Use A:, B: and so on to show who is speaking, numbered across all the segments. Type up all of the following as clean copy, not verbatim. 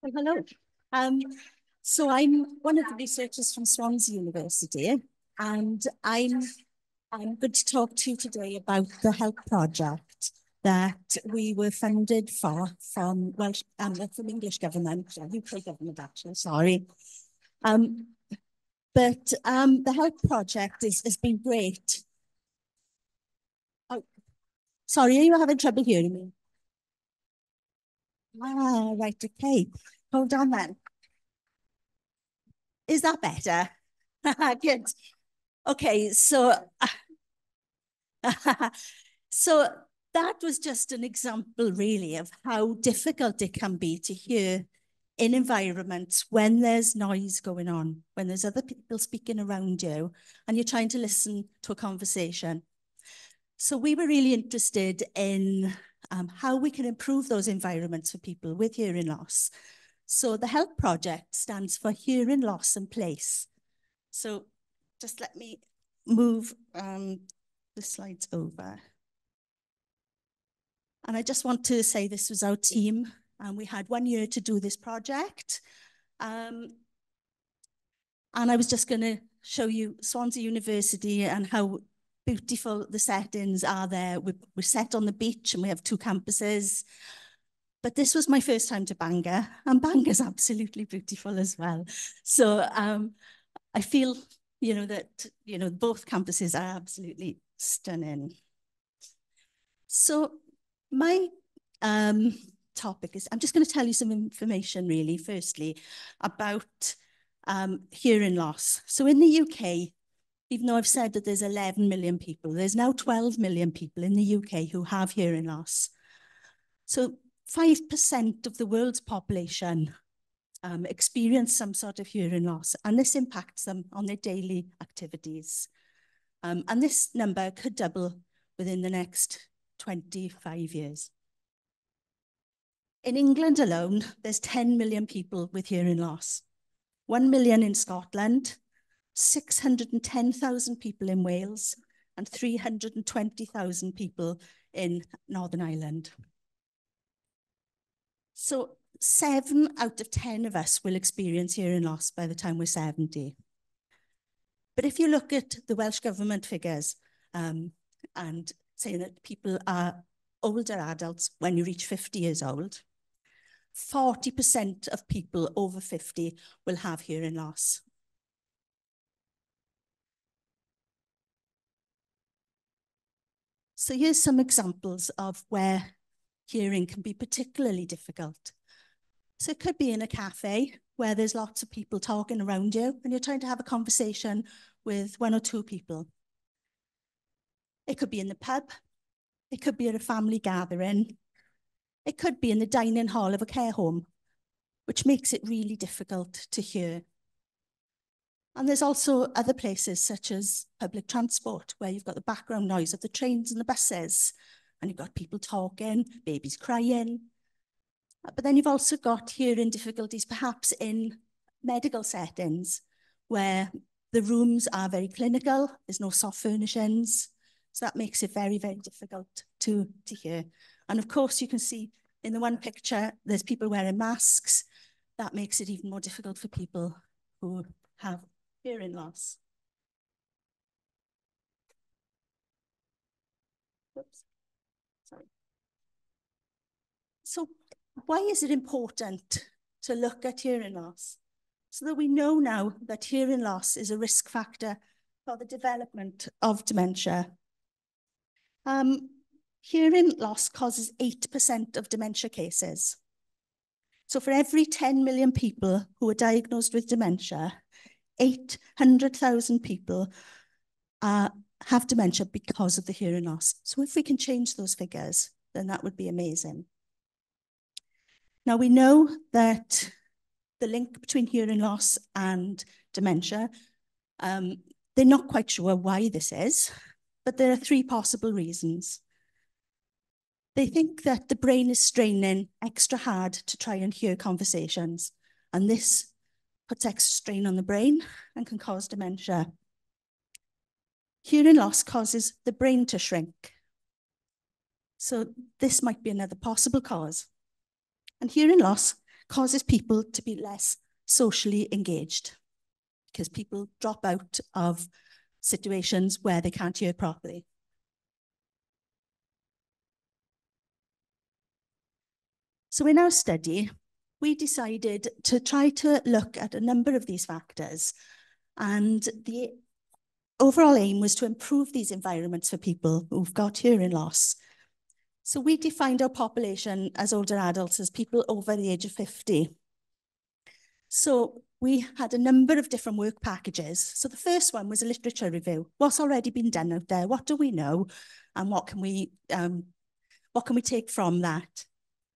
A: Well, hello. Um, so I'm one of the researchers from Swansea University, and I'm going to talk to you today about the HELP project that we were funded for from English government, UK government actually, sorry. But the HELP project has been great. Oh, sorry, are you having trouble hearing me? Ah, right, okay. Hold on then. Is that better? Good. Okay, so so that was just an example, really, of how difficult it can be to hear in environments when there's noise going on, when there's other people speaking around you, and you're trying to listen to a conversation. So we were really interested in how we can improve those environments for people with hearing loss. So the HELP project stands for Hearing Loss and Place. So just let me move the slides over. And I just want to say this was our team, and we had 1 year to do this project. And I was just going to show you Swansea University and how beautiful the settings are there. We're set on the beach and we have 2 campuses. But this was my first time to Bangor, and Bangor's absolutely beautiful as well. So I feel, that, both campuses are absolutely stunning. So my topic is, I'm just going to tell you some information really, firstly, about hearing loss. So in the UK, even though I've said that there's 11 million people, there's now 12 million people in the UK who have hearing loss. So 5% of the world's population experience some sort of hearing loss, and this impacts them on their daily activities. And this number could double within the next 25 years. In England alone, there's 10 million people with hearing loss, 1 million in Scotland, 610,000 people in Wales, and 320,000 people in Northern Ireland. So 7 out of 10 of us will experience hearing loss by the time we're 70. But if you look at the Welsh Government figures and saying that people are older adults when you reach 50 years old, 40% of people over 50 will have hearing loss. So here's some examples of where hearing can be particularly difficult. So it could be in a cafe where there's lots of people talking around you and you're trying to have a conversation with 1 or 2 people. It could be in the pub. It could be at a family gathering. It could be in the dining hall of a care home, which makes it really difficult to hear. And there's also other places such as public transport, where you've got the background noise of the trains and the buses, and you've got people talking, babies crying. But then you've also got hearing difficulties perhaps in medical settings, where the rooms are very clinical, there's no soft furnishings, so that makes it very, very difficult to hear. And of course, you can see in the one picture, there's people wearing masks. That makes it even more difficult for people who have hearing loss. Oops, sorry. So why is it important to look at hearing loss? So that we know now that hearing loss is a risk factor for the development of dementia. Hearing loss causes 8% of dementia cases. So for every 10 million people who are diagnosed with dementia, 800,000 people have dementia because of the hearing loss. So if we can change those figures, then that would be amazing. Now we know that the link between hearing loss and dementia, they're not quite sure why this is, but there are 3 possible reasons. They think that the brain is straining extra hard to try and hear conversations, and this puts extra strain on the brain and can cause dementia. Hearing loss causes the brain to shrink. So this might be another possible cause. And hearing loss causes people to be less socially engaged because people drop out of situations where they can't hear properly. So in our study, we decided to try to look at a number of these factors, and the overall aim was to improve these environments for people who've got hearing loss. So we defined our population as older adults as people over the age of 50. So we had a number of different work packages. So the first one was a literature review. What's already been done out there? What do we know? And what can we take from that?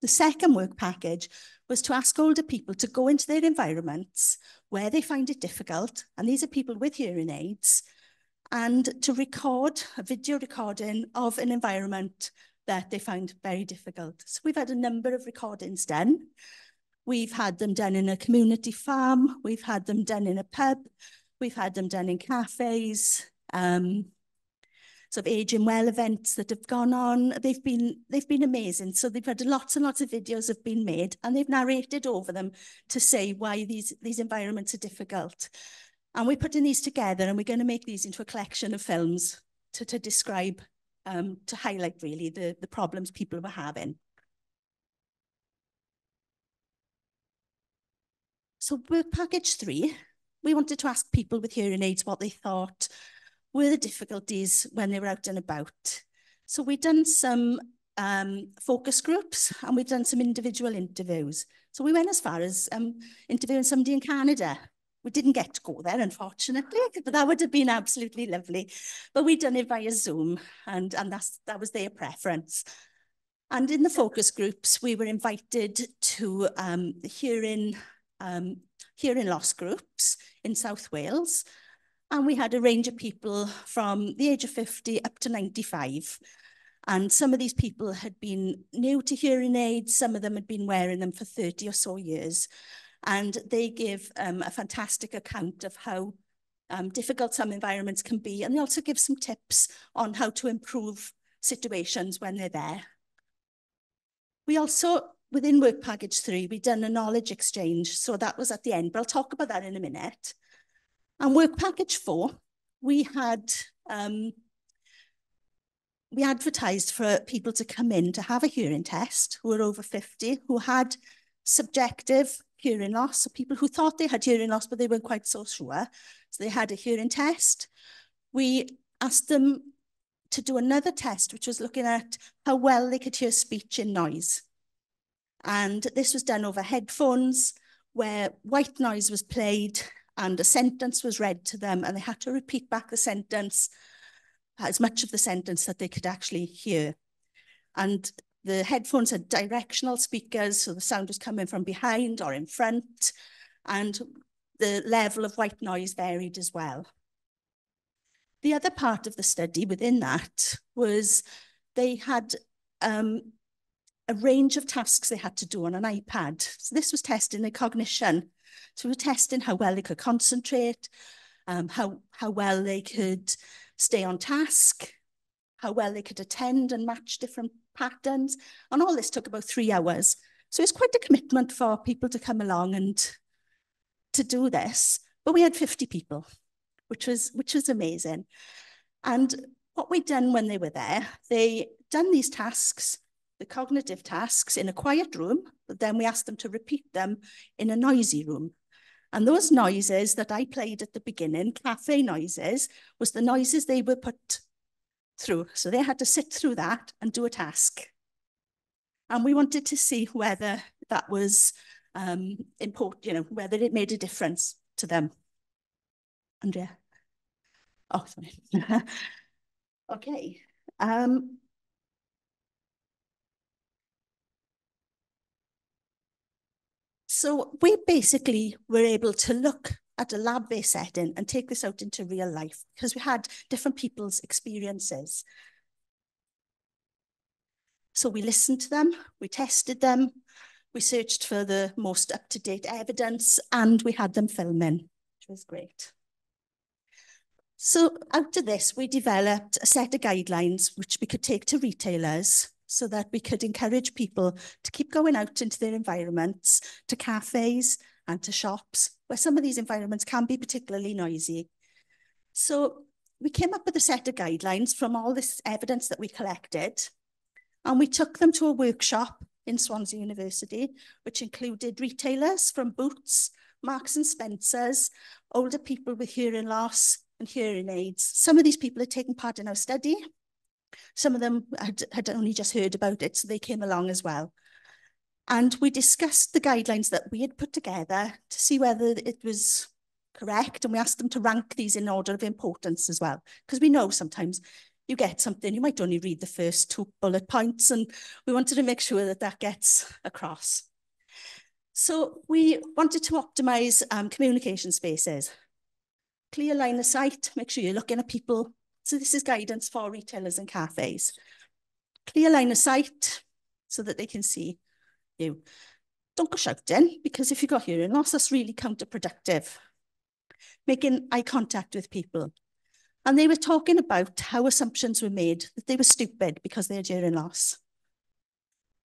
A: The second work package was to ask older people to go into their environments where they find it difficult, and these are people with hearing aids, and to record a video recording of an environment that they find very difficult. So we've had a number of recordings done. We've had them done in a community farm. We've had them done in a pub. We've had them done in cafes. Sort of aging well events that have gone on. They've been amazing. So they've had lots and lots of videos have been made, and they've narrated over them to say why these environments are difficult. And we're putting these together, and we're going to make these into a collection of films to describe, to highlight really the problems people were having. So work package 3, we wanted to ask people with hearing aids what they thought were the difficulties when they were out and about. So we've done some focus groups, and we've done some individual interviews. So we went as far as interviewing somebody in Canada. We didn't get to go there, unfortunately, but that would have been absolutely lovely. But we'd done it via Zoom, and that was their preference. And in the focus groups, we were invited to hearing loss groups in South Wales. And we had a range of people from the age of 50 up to 95. And some of these people had been new to hearing aids. Some of them had been wearing them for 30 or so years. And they give a fantastic account of how difficult some environments can be. And they also give some tips on how to improve situations when they're there. We also, within work package 3, we've done a knowledge exchange. So that was at the end, but I'll talk about that in a minute. And work package 4, we advertised for people to come in to have a hearing test who were over 50, who had subjective hearing loss, so people who thought they had hearing loss, but they weren't quite so sure. So they had a hearing test. We asked them to do another test, which was looking at how well they could hear speech in noise. And this was done over headphones, where white noise was played and a sentence was read to them, and they had to repeat back the sentence, as much of the sentence that they could actually hear. And the headphones had directional speakers, so the sound was coming from behind or in front, and the level of white noise varied as well. The other part of the study within that was they had a range of tasks they had to do on an iPad. So this was testing their cognition. So we were testing how well they could concentrate, how well they could stay on task, how well they could attend and match different patterns. And all this took about 3 hours. So it's quite a commitment for people to come along and to do this. But we had 50 people, which was amazing. And what we'd done when they were there, they done these tasks, the cognitive tasks, in a quiet room, but then we asked them to repeat them in a noisy room. And those noises that I played at the beginning, cafe noises, was the noises they were put through. So they had to sit through that and do a task. And we wanted to see whether that was important, whether it made a difference to them. Andrea? Oh, sorry. Okay. So we basically were able to look at a lab-based setting and take this out into real life because we had different people's experiences. So we listened to them, we tested them, we searched for the most up-to-date evidence, and we had them filming, which was great. So out of this, we developed a set of guidelines which we could take to retailers so that we could encourage people to keep going out into their environments, to cafes and to shops, where some of these environments can be particularly noisy. So we came up with a set of guidelines from all this evidence that we collected, and we took them to a workshop in Swansea University, which included retailers from Boots, Marks and Spencer's, older people with hearing loss and hearing aids. Some of these people had taken part in our study. Some of them had only just heard about it, so they came along as well. And we discussed the guidelines that we had put together to see whether it was correct. And we asked them to rank these in order of importance as well, because we know sometimes you get something, you might only read the first 2 bullet points, and we wanted to make sure that that gets across. So we wanted to optimize communication spaces. Clear line of sight, make sure you're looking at people. So this is guidance for retailers and cafes. Clear line of sight so that they can see you. Don't go shouting, because if you've got hearing loss, that's really counterproductive. Making eye contact with people. And they were talking about how assumptions were made, that they were stupid because they had hearing loss.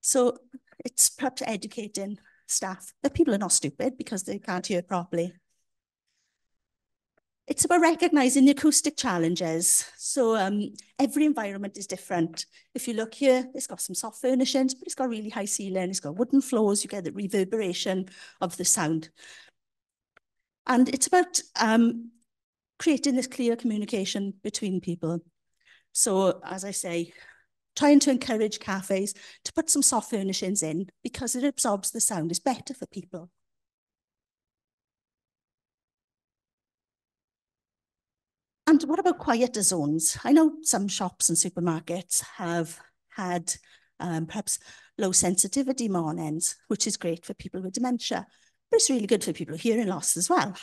A: So it's perhaps educating staff that people are not stupid because they can't hear properly. It's about recognising the acoustic challenges. So every environment is different. If you look here, it's got some soft furnishings, but it's got really high ceiling. It's got wooden floors. You get the reverberation of the sound. And it's about creating this clear communication between people. So, as I say, trying to encourage cafes to put some soft furnishings in because it absorbs the sound. It's better for people. And what about quieter zones? I know some shops and supermarkets have had perhaps low sensitivity mornings, which is great for people with dementia, but it's really good for people with hearing loss as well.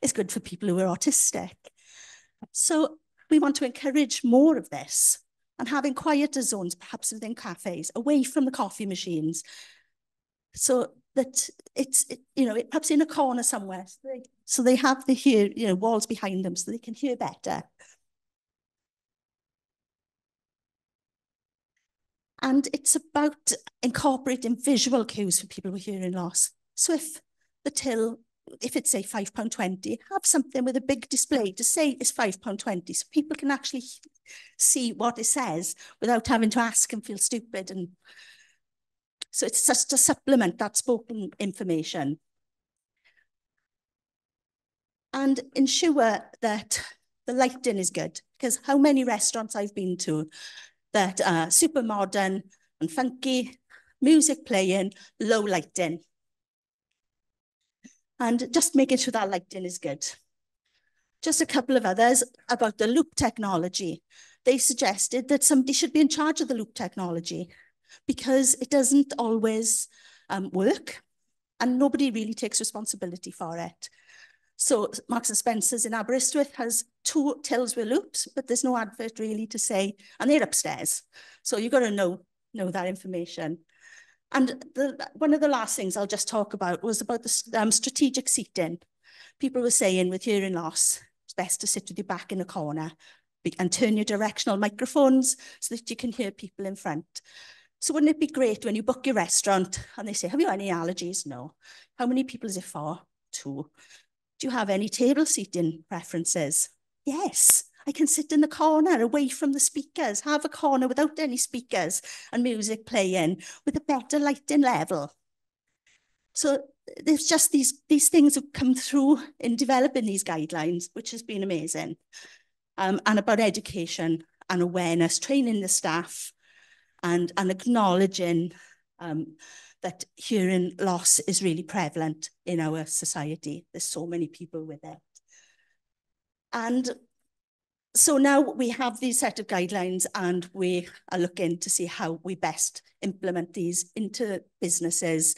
A: It's good for people who are autistic. So we want to encourage more of this and having quieter zones, perhaps within cafes, away from the coffee machines, so that it's perhaps in a corner somewhere, so they have the walls behind them so they can hear better. And it's about incorporating visual cues for people with hearing loss. So if the till, if it's say £5.20, have something with a big display to say it's £5.20, so people can actually see what it says without having to ask and feel stupid. And so it's just to supplement that spoken information. And ensure that the lighting is good, because how many restaurants I've been to that are super modern and funky, music playing, low lighting. And just making sure that lighting is good. Just a couple of others about the loop technology. They suggested that somebody should be in charge of the loop technology because it doesn't always work and nobody really takes responsibility for it. So Marks and Spencer's in Aberystwyth has 2 tills with loops, but there's no advert really to say, and they're upstairs. So you've got to know that information. And one of the last things I'll just talk about was about the strategic seating. People were saying with hearing loss, it's best to sit with your back in a corner and turn your directional microphones so that you can hear people in front. So wouldn't it be great when you book your restaurant and they say, have you got any allergies? No. How many people is it for? 2. Do you have any table seating preferences? Yes. I can sit in the corner away from the speakers, have a corner without any speakers and music playing with a better lighting level. So there's just these things have come through in developing these guidelines, which has been amazing. And about education and awareness, training the staff and acknowledging that hearing loss is really prevalent in our society. There's so many people with it. And so now we have these set of guidelines and we are looking to see how we best implement these into businesses,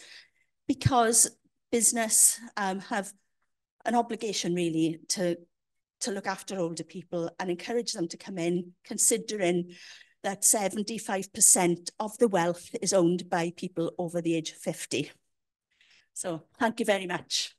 A: because business have an obligation really to look after older people and encourage them to come in, considering that 75% of the wealth is owned by people over the age of 50. So thank you very much.